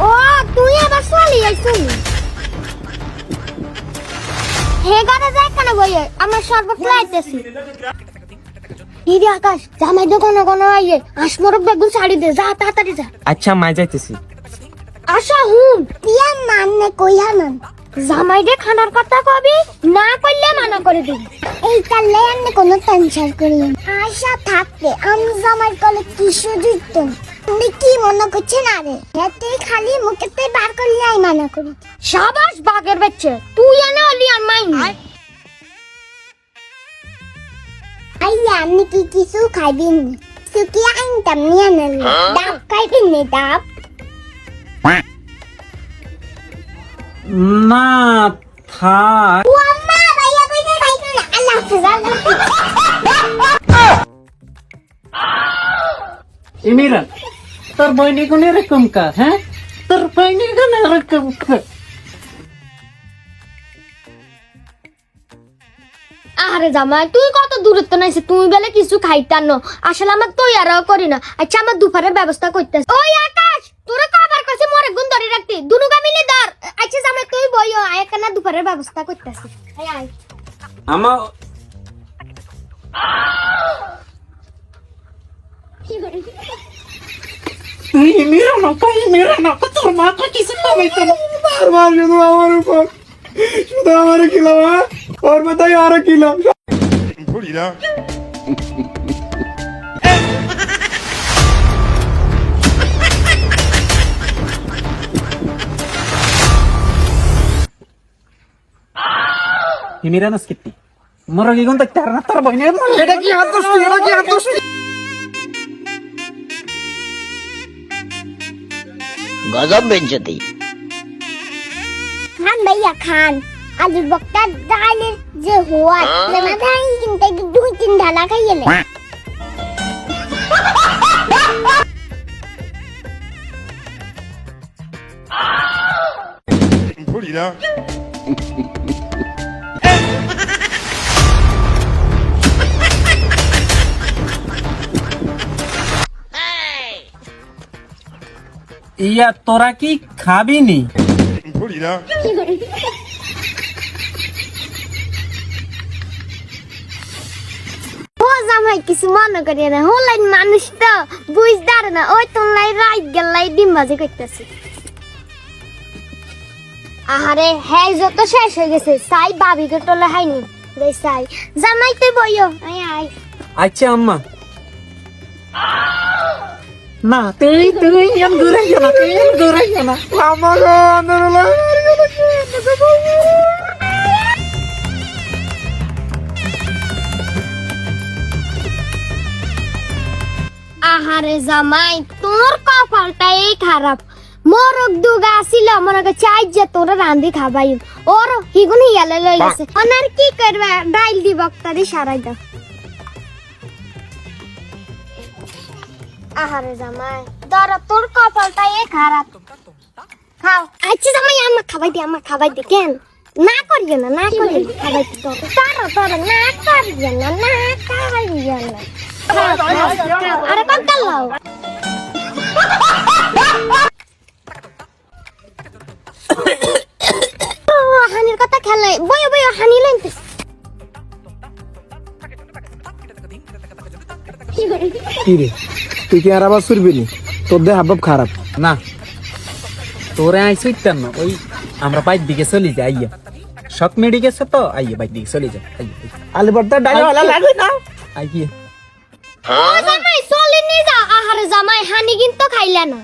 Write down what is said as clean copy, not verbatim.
ও তুই আবার চলি আইছিস হে গাড়ি যাই কেন বইয়ে আমার শরবত লাইতেছি ইরে আকাশ জামাই তো কোন কোন আইয়ে আসমরক বেগুন শাড়ি দে যা তাড়াতাড়ি যা আচ্ছা মাই যাইতেছি আশা হুম টিয়া মানে কইয়া না জামাই রে খানার কথা কবি না কইলে মানা করে দিবি এই কালে আমি কোনো টেনশন করি না আশা থাকতে আমি জামাই কলে কিছু দিতাম তুমি কি মনে করছেন আরে হেতে খালি মুখেতে বার করলে আই মানা করি শাবাশ বাগের বাচ্চা তুই এনে অলি আর মাইন আইয়া আমি কি কিছু খাইবিন সুকি আইনতাম নিয়ে নেন ডাব খাইবিন নে ডাব না থাক ও আম্মা ভাইয়া কইতে খাইতো না আল্লাহ হাফেজ ইমিরা তোর বইনি কোন এরকম কা হ্যাঁ তোর বইনি কোন এরকম কা আরে জামাই তুই কত দূরত্ব নাইছে তুমি বেলে কিছু খাইতান না আসলে আমার তুই আর করি না আচ্ছা আমার দুপুরের ব্যবস্থা করতেছ ওই আকাশ তোরা কবার কাছে মরে গুণ ধরে রাখতি দুনুগা মিলে ধর আচ্ছা জামাই তুই বইও আয় কেন দুপুরের ব্যবস্থা করতেছ আয় আয় আমা তুই ইমিরা না তোর মা তো কিছু কমাইতো না বারবার শুধু আমার উপর শুধু আমার কিলো ওর মাথায় আরো কিলো ইমিরা না স্কিপটি মরো কি কোন তার না তোর বইনি এটা কি হাত দোষটি এটা কি হাত দোষটি गजब बेइज्जती খান ভাইয়া খান আলুর বক্তা ডালের যে হওয়া না মাথায় কিন্তু দুই তিন ঢালা খাইলে ইয়া তোরা কি খাবি নি ও জামাই কিছু মনে করি না হলাই মানুষ তো বুঝদার না ওই তোলাই রাইট গেলাই ডিম বাজে করতেছি আহারে হ্যাঁ যত শেষ হয়ে গেছে সাই বাবিকে টোলে হাইনি রে সাই জামাই তুই বইও আয় আয় আচ্ছা আম্মা না তুই এম দূরে না তুই এম দূরে না লাম্বা গো আন্দোলন আহারে জামাই তোর কপালটাই খারাপ মোরক দুগা ছিল মনে করে চাই যে তোর রান্ধি খাবাই ওর হিগুন হিয়ালে লই গেছে অনার কি করবে ডাইল দি বক্তারি সারাই দাও আহারে জামাই দর তোর কপালটাই খারাপ খাও আচ্ছা জামাই আমার খাবাই দে কেন না করিও না করিও খাবাই দে তোর না করিও না করিও না আরে কত লাও হানির কথা খেলে বইও হানি লাইতে কি রে তুই কি আর আবার শুরবি নি তোর দেহ হাব খারাপ না তোরে আইসই তেন ওই আমরা বাইর দিকে চলে যাই আইয়া শক মেডি গেছে তো আইয়া বাইর দিকে চলে যাই আইয়া আলিবর্দা ডাইওয়ালা লাগে না আইয়া ও জামাই চলে নি যা আহারে জামাই হানি কিন্তু খাইলা না